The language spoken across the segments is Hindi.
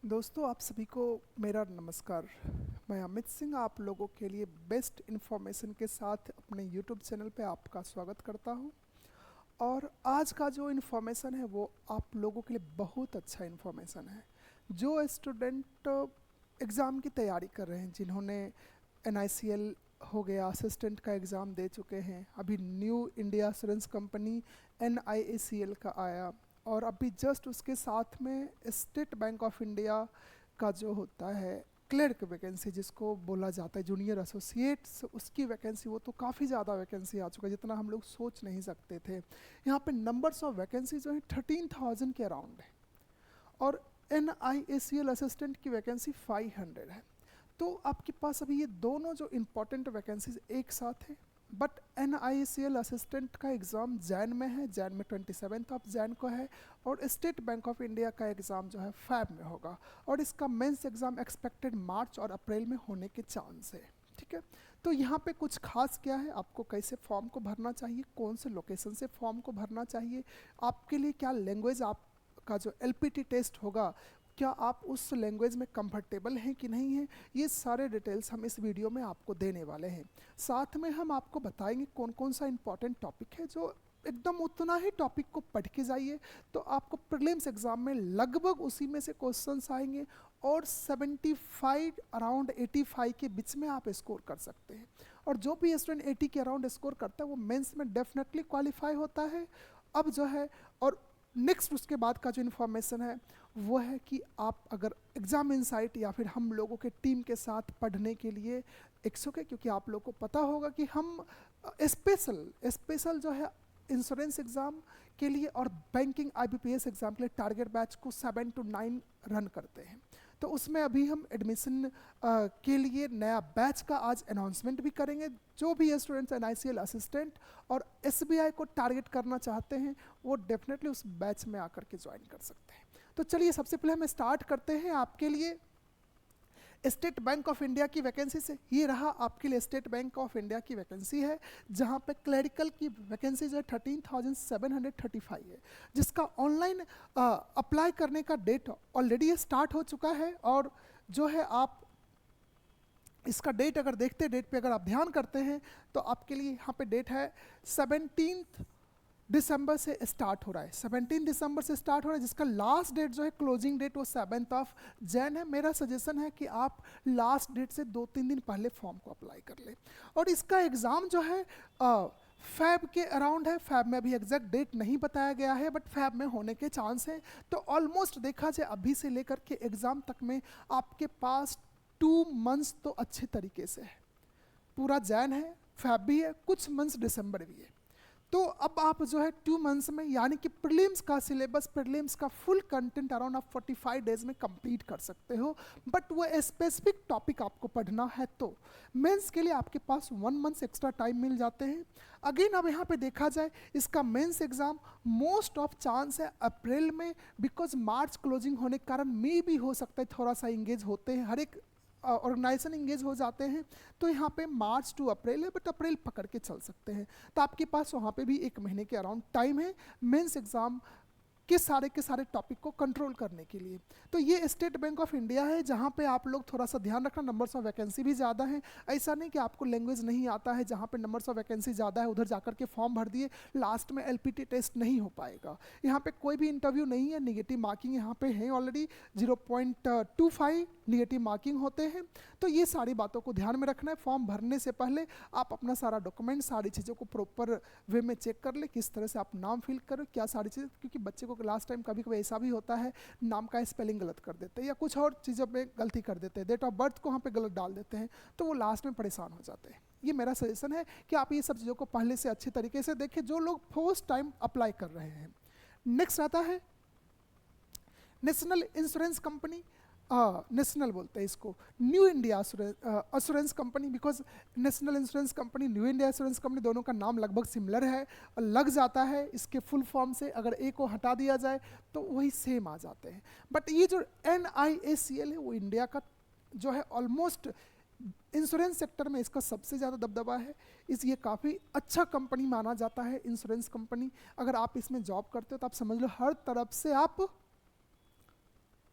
दोस्तों, आप सभी को मेरा नमस्कार। मैं अमित सिंह आप लोगों के लिए बेस्ट इन्फॉर्मेशन के साथ अपने यूट्यूब चैनल पे आपका स्वागत करता हूं। और आज का जो इन्फॉर्मेशन है वो आप लोगों के लिए बहुत अच्छा इन्फॉर्मेशन है। जो स्टूडेंट एग्ज़ाम की तैयारी कर रहे हैं, जिन्होंने NICL हो गया, असिस्टेंट का एग्ज़ाम दे चुके हैं, अभी new India assurance company NIACL का आया, और अभी जस्ट उसके साथ में स्टेट बैंक ऑफ इंडिया का जो होता है क्लर्क वैकेंसी, जिसको बोला जाता है जूनियर एसोसिएट्स, उसकी वैकेंसी, वो तो काफ़ी ज़्यादा वैकेंसी आ चुका है, जितना हम लोग सोच नहीं सकते थे। यहाँ पे नंबर्स ऑफ वैकेंसी जो है 13,000 के अराउंड है, और NIACL असिस्टेंट की वैकेंसी 500 है। तो आपके पास अभी ये दोनों जो इम्पोर्टेंट वैकेंसीज एक साथ है। बट NIACL असिस्टेंट का एग्ज़ाम जैन में है, जैन में 27 ऑफ जैन को है, और स्टेट बैंक ऑफ इंडिया का एग्ज़ाम जो है फैब में होगा, और इसका मेंस एग्ज़ाम एक्सपेक्टेड मार्च और अप्रैल में होने के चांस है। ठीक है। तो यहाँ पे कुछ खास क्या है, आपको कैसे फॉर्म को भरना चाहिए, कौन से लोकेशन से फॉर्म को भरना चाहिए, आपके लिए क्या लैंग्वेज, आपका जो LPT टेस्ट होगा क्या आप उस लैंग्वेज में कंफर्टेबल हैं कि नहीं हैं, ये सारे डिटेल्स हम इस वीडियो में आपको देने वाले हैं। साथ में हम आपको बताएंगे कौन कौन सा इंपॉर्टेंट टॉपिक है, जो एकदम उतना ही टॉपिक को पढ़ के जाइए तो आपको प्रीलिम्स एग्जाम में लगभग उसी में से क्वेश्चंस आएंगे, और 75 अराउंड 85 के बीच में आप स्कोर कर सकते हैं। और जो भी स्टूडेंट 80 के अराउंड स्कोर करता है वो मेंस में डेफिनेटली क्वालिफाई होता है। अब जो है, और नेक्स्ट उसके बाद का जो इन्फॉर्मेशन है वो है कि आप अगर एग्ज़ाम इनसाइट या फिर हम लोगों के टीम के साथ पढ़ने के लिए इच्छुक है, क्योंकि आप लोगों को पता होगा कि हम स्पेशल स्पेशल जो है इंश्योरेंस एग्ज़ाम के लिए और बैंकिंग IBPS एग्ज़ाम के लिए टारगेट बैच को 7 to 9 रन करते हैं। तो उसमें अभी हम एडमिशन के लिए नया बैच का आज अनाउंसमेंट भी करेंगे। जो भी स्टूडेंट्स NICL असिस्टेंट और SBI को टारगेट करना चाहते हैं वो डेफिनेटली उस बैच में आकर के ज्वाइन कर सकते हैं। तो चलिए सबसे पहले हम स्टार्ट करते हैं आपके लिए स्टेट बैंक ऑफ इंडिया की वैकेंसी से। ये रहा आपके लिए स्टेट बैंक ऑफ इंडिया की वैकेंसी है, जहाँ पे क्लरिकल की वैकेंसी जो है 13,735 है, जिसका ऑनलाइन अप्लाई करने का डेट ऑलरेडी स्टार्ट हो चुका है। और जो है आप इसका डेट अगर देखते हैं, डेट पे अगर आप ध्यान करते हैं तो आपके लिए यहाँ पे डेट है 17 दिसंबर से स्टार्ट हो रहा है, 17 दिसंबर से स्टार्ट हो रहा है, जिसका लास्ट डेट जो है क्लोजिंग डेट वो 7 ऑफ जैन है। मेरा सजेशन है कि आप लास्ट डेट से 2-3 दिन पहले फॉर्म को अप्लाई कर लें। और इसका एग्ज़ाम जो है फैब के अराउंड है। फैब में अभी एग्जैक्ट डेट नहीं बताया गया है, बट फैब में होने के चांस हैं। तो ऑलमोस्ट देखा जाए अभी से लेकर के एग्ज़ाम तक में आपके पास 2 मंथ्स तो अच्छे तरीके से है। पूरा जैन है, फैब भी है, कुछ मंथ्स दिसंबर भी है। तो अब आप जो है 2 मंथ्स में, यानी कि प्रीलिम्स का सिलेबस, प्रीलिम्स का फुल कंटेंट अराउंड आप 45 डेज में कंप्लीट कर सकते हो। बट वो स्पेसिफिक टॉपिक आपको पढ़ना है तो मेंस के लिए आपके पास 1 मंथ एक्स्ट्रा टाइम मिल जाते हैं। अगेन अब यहाँ पे देखा जाए, इसका mains exam most of chance है अप्रैल में, बिकॉज मार्च क्लोजिंग होने के कारण मे भी हो सकता है थोड़ा सा इंगेज होते हैं, हर एक ऑर्गेनाइजेशन इंगेज हो जाते हैं। तो यहाँ पे मार्च टू अप्रैल है, बट अप्रैल पकड़ के चल सकते हैं। तो आपके पास वहाँ पे भी 1 महीने के अराउंड टाइम है मेंस एग्जाम के सारे टॉपिक को कंट्रोल करने के लिए। तो ये स्टेट बैंक ऑफ इंडिया है, जहाँ पे आप लोग थोड़ा सा ध्यान रखना, नंबर्स ऑफ वैकेंसी भी ज़्यादा है। ऐसा नहीं कि आपको लैंग्वेज नहीं आता है, जहाँ पे नंबर्स ऑफ वैकेंसी ज़्यादा है उधर जाकर के फॉर्म भर दिए, लास्ट में LPT टेस्ट नहीं हो पाएगा। यहाँ पे कोई भी इंटरव्यू नहीं है, निगेटिव मार्किंग यहाँ पे है ऑलरेडी, 0.25 निगेटिव मार्किंग होते हैं। तो ये सारी बातों को ध्यान में रखना है। फॉर्म भरने से पहले आप अपना सारा डॉक्यूमेंट, सारी चीज़ों को प्रॉपर वे में चेक कर ले, किस तरह से आप नाम फिल करो, क्या सारी चीज़ें, क्योंकि बच्चे को लास्ट टाइम कभी कभी ऐसा भी होता है नाम का स्पेलिंग गलत कर देते हैं या कुछ और चीज़ों में गलती कर देते हैं, डेट ऑफ बर्थ को वहाँ पे गलत डाल देते हैं, तो वो लास्ट में परेशान हो जाते हैं। ये मेरा सजेशन है कि आप ये सब चीज़ों को पहले से अच्छे तरीके से देखें, जो लोग फर्स्ट टाइम अप्लाई कर रहे हैं। नेक्स्ट आता है नेशनल इंश्योरेंस कंपनी, नेशनल बोलते हैं इसको, new India assurance company, because national insurance company, new India assurance company, दोनों का नाम लगभग सिमिलर है, लग जाता है इसके फुल फॉर्म से। अगर ए को हटा दिया जाए तो वही सेम आ जाते हैं। बट ये जो NIACL है वो इंडिया का जो है ऑलमोस्ट इंश्योरेंस सेक्टर में इसका सबसे ज़्यादा दबदबा है। ये काफ़ी अच्छा कंपनी माना जाता है इंश्योरेंस कंपनी। अगर आप इसमें जॉब करते हो तो आप समझ लो हर तरफ से आप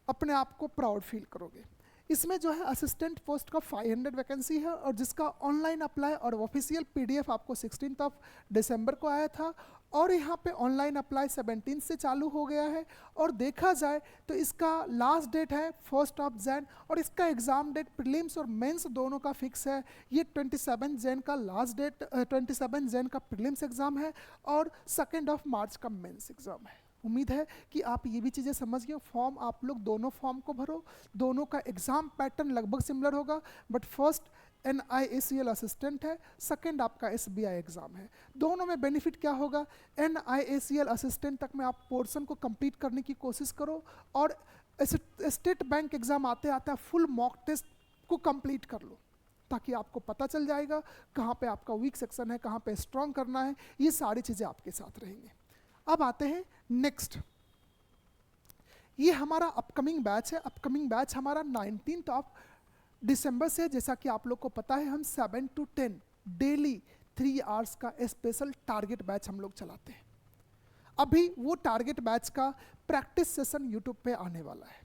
अपने आप को प्राउड फील करोगे। इसमें जो है असिस्टेंट पोस्ट का 500 वैकेंसी है और जिसका ऑनलाइन अप्लाई और ऑफिशियल पीडीएफ आपको 16 दिसंबर को आया था और यहाँ पे ऑनलाइन अप्लाई 17 से चालू हो गया है। और देखा जाए तो इसका लास्ट डेट है 1 जैन और इसका एग्ज़ाम डेट प्रीलिम्स और मेंस दोनों का फिक्स है। ये 27 जैन का लास्ट डेट 27 जैन का प्रीलिम्स एग्ज़ाम है और 2 मार्च का मेंस एग्ज़ाम है। उम्मीद है कि आप ये भी चीज़ें समझ गए। फॉर्म आप लोग दोनों फॉर्म को भरो, दोनों का एग्ज़ाम पैटर्न लगभग सिमिलर होगा, बट फर्स्ट NIACL असिस्टेंट है, सेकंड आपका SBI एग्ज़ाम है। दोनों में बेनिफिट क्या होगा, NIACL असिस्टेंट तक में आप पोर्शन को कंप्लीट करने की कोशिश करो और स्टेट बैंक एग्ज़ाम आते आते फुल मॉक टेस्ट को कंप्लीट कर लो ताकि आपको पता चल जाएगा कहाँ पे आपका वीक सेक्शन है, कहाँ पे स्ट्रॉन्ग करना है, ये सारी चीज़ें आपके साथ रहेंगी। अब आते हैं नेक्स्ट, ये हमारा अपकमिंग बैच है। अपकमिंग बैच हमारा 19 दिसंबर से, जैसा कि आप लोग को पता है हम 7 to 10 डेली 3 आवर्स का स्पेशल टारगेट बैच हम लोग चलाते हैं। अभी वो टारगेट बैच का प्रैक्टिस सेशन यूट्यूब पे आने वाला है,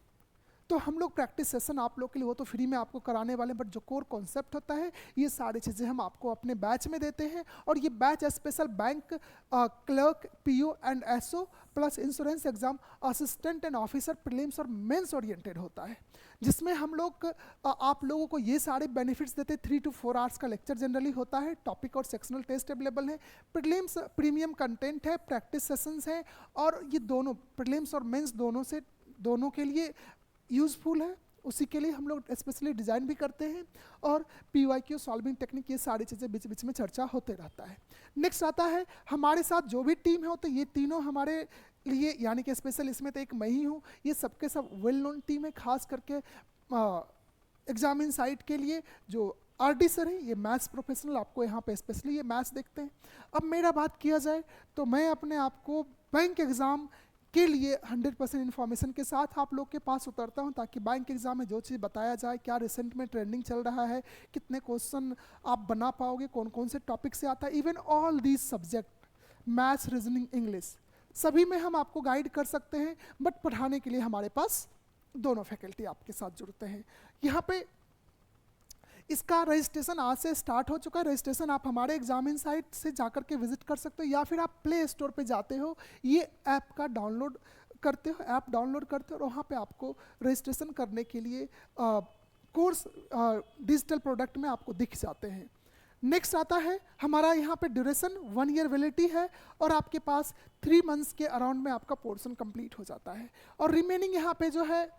तो हम लोग प्रैक्टिस सेशन आप लोग के लिए वो तो फ्री में आपको कराने वाले हैं, बट जो कोर कॉन्सेप्ट होता है ये सारी चीज़ें हम आपको अपने बैच में देते हैं। और ये batch special bank clerk PO and SO plus insurance exam assistant and officer prelims और मेंस ओरिएंटेड होता है, जिसमें हम लोग आप लोगों को ये सारे बेनिफिट्स देते हैं। 3 to 4 आवर्स का लेक्चर जनरली होता है, टॉपिक और सेक्शनल टेस्ट अवेलेबल है, प्रीलिम्स प्रीमियम कंटेंट है, प्रैक्टिस सेशंस हैं और ये दोनों प्रीलिम्स और मेंस दोनों के लिए यूज़फुल है। उसी के लिए हम लोग स्पेशली डिज़ाइन भी करते हैं और PYQ सॉल्विंग टेक्निक, ये सारी चीज़ें बीच बीच में चर्चा होते रहता है। नेक्स्ट आता है हमारे साथ जो भी टीम है, तो ये तीनों हमारे लिए यानी कि स्पेशल इसमें तो एक मैं ही हूँ, ये सबके सब वेल नोन टीम है। खास करके एग्जाम इनसाइट के लिए जो RD सर है, ये मैथ्स प्रोफेशनल आपको यहाँ पे स्पेशली ये मैथ्स देखते हैं। अब मेरा बात किया जाए तो मैं अपने आप को बैंक एग्ज़ाम के लिए 100% इन्फॉर्मेशन के साथ आप लोग के पास उतरता हूं, ताकि बैंक एग्जाम में जो चीज़ बताया जाए, क्या रिसेंट में ट्रेंडिंग चल रहा है, कितने क्वेश्चन आप बना पाओगे, कौन कौन से टॉपिक से आता है, even all these subject maths, reasoning, English, सभी में हम आपको गाइड कर सकते हैं। बट पढ़ाने के लिए हमारे पास दोनों फैकल्टी आपके साथ जुड़ते हैं। यहाँ पे इसका रजिस्ट्रेशन आज से स्टार्ट हो चुका है। रजिस्ट्रेशन आप हमारे एग्जाम इनसाइट से जाकर के विजिट कर सकते हो या फिर आप प्ले स्टोर पे जाते हो, ये ऐप का डाउनलोड करते हो, ऐप डाउनलोड करते हो और वहाँ पे आपको रजिस्ट्रेशन करने के लिए कोर्स डिजिटल प्रोडक्ट में आपको दिख जाते हैं। नेक्स्ट आता है हमारा यहाँ पे ड्यूरेशन 1 ईयर वैलिडिटी है और आपके पास 3 मंथ्स के अराउंड में आपका पोर्शन कंप्लीट हो जाता है। और रिमेनिंग यहाँ पे जो है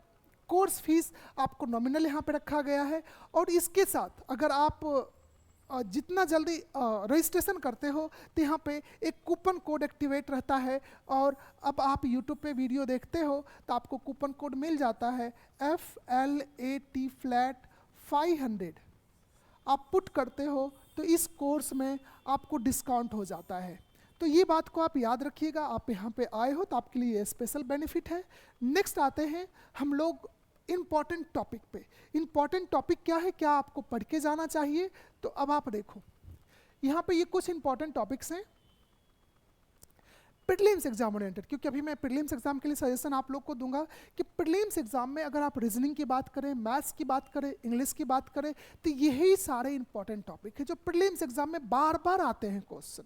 कोर्स फीस आपको नॉमिनल यहाँ पे रखा गया है। और इसके साथ अगर आप जितना जल्दी रजिस्ट्रेशन करते हो तो यहाँ पे एक कूपन कोड एक्टिवेट रहता है और अब आप यूट्यूब पे वीडियो देखते हो तो आपको कूपन कोड मिल जाता है FLAT फ्लैट 500। आप पुट करते हो तो इस कोर्स में आपको डिस्काउंट हो जाता है। तो ये बात को आप याद रखिएगा, आप यहाँ पे आए हो तो आपके लिए स्पेशल बेनिफिट है। नेक्स्ट आते हैं हम लोग इम्पॉर्टेंट टॉपिक पे। इम्पॉर्टेंट टॉपिक क्या है, क्या आपको पढ़ के जाना चाहिए, तो अब आप देखो यहाँ पे ये कुछ इंपॉर्टेंट टॉपिक्स हैं प्रीलिम्स एग्जाम ओरिएंटेड, क्योंकि अभी मैं प्रीलिम्स एग्जाम के लिए सजेशन आप लोग को दूंगा कि प्रीलिम्स एग्जाम में अगर आप रीजनिंग की बात करें, मैथ्स की बात करें, इंग्लिश की बात करें, तो यही सारे इंपॉर्टेंट टॉपिक है जो प्रीलिम्स एग्जाम में बार बार आते हैं क्वेश्चन,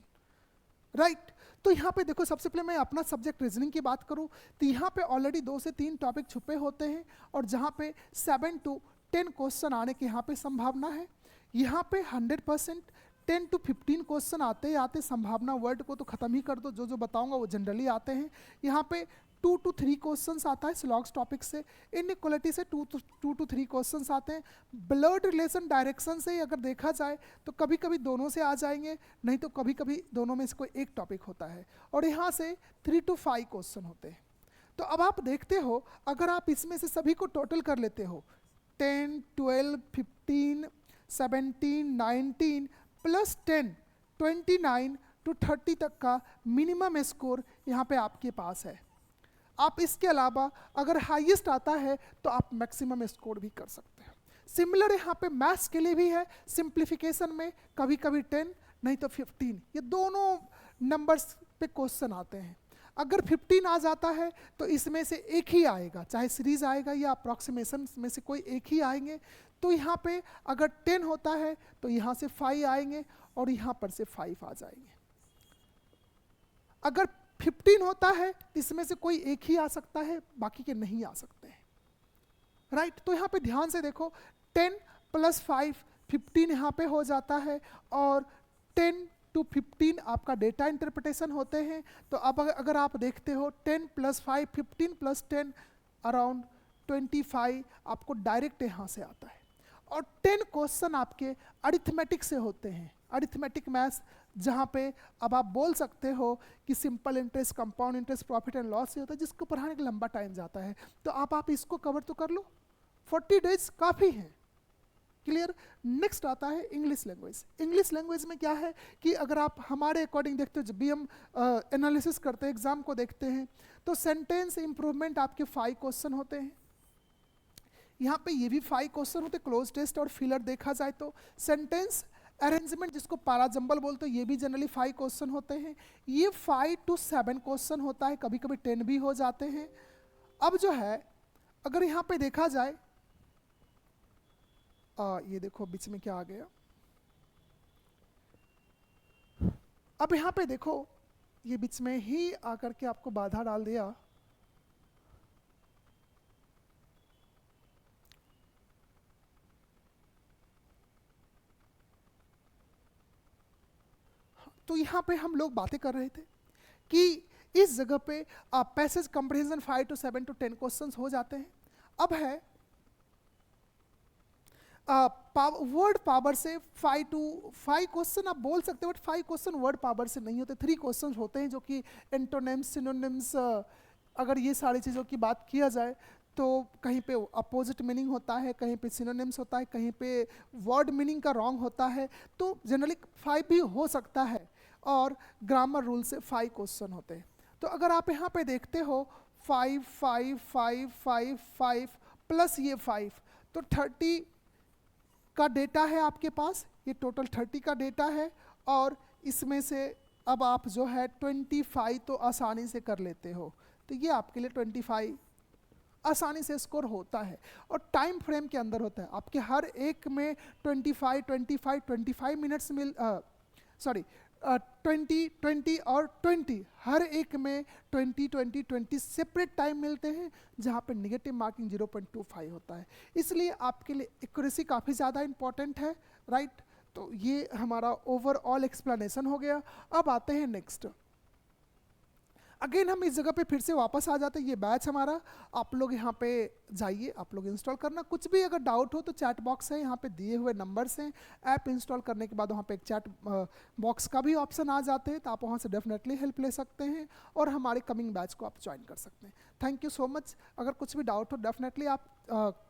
राइट। तो यहाँ पे देखो, सबसे पहले मैं अपना सब्जेक्ट रीजनिंग की बात करूँ तो यहाँ पे ऑलरेडी 2 से 3 टॉपिक छुपे होते हैं और जहाँ पे 7 to 10 क्वेश्चन आने की यहाँ पे संभावना है। यहाँ पे 100% 10 to 15 क्वेश्चन आते ही आते, संभावना वर्ड को तो खत्म ही कर दो, जो जो बताऊंगा वो जनरली आते हैं। यहाँ पे 2 to 3 क्वेश्चंस आता है स्लॉग्स टॉपिक से, इनइक्वालिटी से 2 to 3 क्वेश्चंस आते हैं। ब्लड रिलेशन डायरेक्शन से अगर देखा जाए तो कभी कभी दोनों से आ जाएंगे, नहीं तो कभी कभी दोनों में से कोई एक टॉपिक होता है और यहाँ से 3 to 5 क्वेश्चन होते हैं। तो अब आप देखते हो, अगर आप इसमें से सभी को टोटल कर लेते हो 10, 12, 15, 17, 19 प्लस 10, 29 to 30 तक का मिनिमम स्कोर यहाँ पे आपके पास है। आप इसके अलावा अगर हाईएस्ट आता है तो आप मैक्सिमम स्कोर भी कर सकते हैं। सिमिलर यहाँ पे मैथ्स के लिए भी है, सिंप्लीफिकेशन में कभी कभी 10 नहीं तो 15, ये दोनों नंबर्स पे क्वेश्चन आते हैं। अगर 15 आ जाता है तो इसमें से एक ही आएगा, चाहे सीरीज आएगा या अप्रॉक्सीमेशन में से कोई एक ही आएंगे। तो यहाँ पे अगर 10 होता है तो यहाँ से 5 आएंगे और यहाँ पर से 5 आ जाएंगे। अगर 15 होता है तो इसमें से कोई एक ही आ सकता है, बाकी के नहीं आ सकते हैं, राइट। तो यहाँ पे ध्यान से देखो, 10 + 5 15 यहाँ पे हो जाता है और 10 to 15 आपका डेटा इंटरप्रिटेशन होते हैं। तो अब अगर आप देखते हो 10 + 5 15 + 10 अराउंड 25 आपको डायरेक्ट यहाँ से आता है। और 10 क्वेश्चन आपके अरिथमेटिक से होते हैं, अरिथमेटिक मैथ्स, जहाँ पे अब आप बोल सकते हो कि simple interest, compound interest, profit and loss से होता है, जिसको पढ़ाने का लंबा टाइम जाता है। तो आप इसको कवर तो कर लो, 40 डेज काफ़ी हैं, क्लियर। नेक्स्ट आता है इंग्लिश लैंग्वेज। इंग्लिश लैंग्वेज में क्या है कि अगर आप हमारे अकॉर्डिंग देखते हो, जब भी हम एनालिसिस करते हैं, एग्जाम को देखते हैं, तो सेंटेंस इंप्रूवमेंट आपके 5 क्वेश्चन होते हैं। यहाँ पे ये भी 5 क्वेश्चन होते हैं, क्लोज टेस्ट और फिलर देखा जाए तो। सेंटेंस अरेंजमेंट, जिसको पैराजंबल बोलते हैं, ये भी जनरली 5 क्वेश्चन होते हैं। ये 5 to 7 क्वेश्चन होता है, कभी कभी 10 भी हो जाते हैं। अब जो है अगर यहाँ पे देखा जाए, ये देखो बीच में क्या आ गया। अब यहाँ पे देखो, ये बीच में ही आकर के आपको बाधा डाल दिया। तो यहाँ पे हम लोग बातें कर रहे थे कि इस जगह पे passage comprehension 5 to 7 to 10 questions हो जाते हैं। अब है वर्ड पावर से 5 to 5 क्वेश्चन आप बोल सकते हो, बट 5 क्वेश्चन वर्ड पावर से नहीं होते, 3 क्वेश्चन होते हैं, जो कि एंटोनिम्स, सिनोनिम्स, अगर ये सारी चीज़ों की बात किया जाए तो कहीं पे अपोजिट मीनिंग होता है, कहीं पे सिनोनिम्स होता है, कहीं पे वर्ड मीनिंग का रॉन्ग होता है। तो जनरली 5 भी हो सकता है, और ग्रामर रूल से 5 क्वेश्चन होते हैं। तो अगर आप यहाँ पे देखते हो 5 5 5 5 5 प्लस ये 5, तो 30 का डेटा है आपके पास, ये टोटल 30 का डेटा है। और इसमें से अब आप जो है 25 तो आसानी से कर लेते हो, तो ये आपके लिए 25 आसानी से स्कोर होता है, और टाइम फ्रेम के अंदर होता है। आपके हर एक में 25 मिनट्स 20 20 और 20, हर एक में 20 सेपरेट टाइम मिलते हैं, जहाँ पे नेगेटिव मार्किंग 0.25 होता है। इसलिए आपके लिए एक्यूरेसी काफ़ी ज़्यादा इंपॉर्टेंट है, राइट। तो ये हमारा ओवरऑल एक्सप्लेनेशन हो गया। अब आते हैं नेक्स्ट। अगेन हम इस जगह पे फिर से वापस आ जाते हैं, ये बैच हमारा, आप लोग यहाँ पे जाइए, आप लोग इंस्टॉल करना। कुछ भी अगर डाउट हो तो चैट बॉक्स है, यहाँ पे दिए हुए नंबर्स हैं। ऐप इंस्टॉल करने के बाद वहाँ पे एक चैट बॉक्स का भी ऑप्शन आ जाते हैं, तो आप वहाँ से डेफिनेटली हेल्प ले सकते हैं, और हमारे कमिंग बैच को आप ज्वाइन कर सकते हैं। Thank you so much. अगर कुछ भी डाउट हो डेफिनेटली आप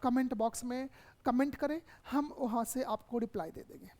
कमेंट बॉक्स में कमेंट करें, हम वहाँ से आपको रिप्लाई दे देंगे।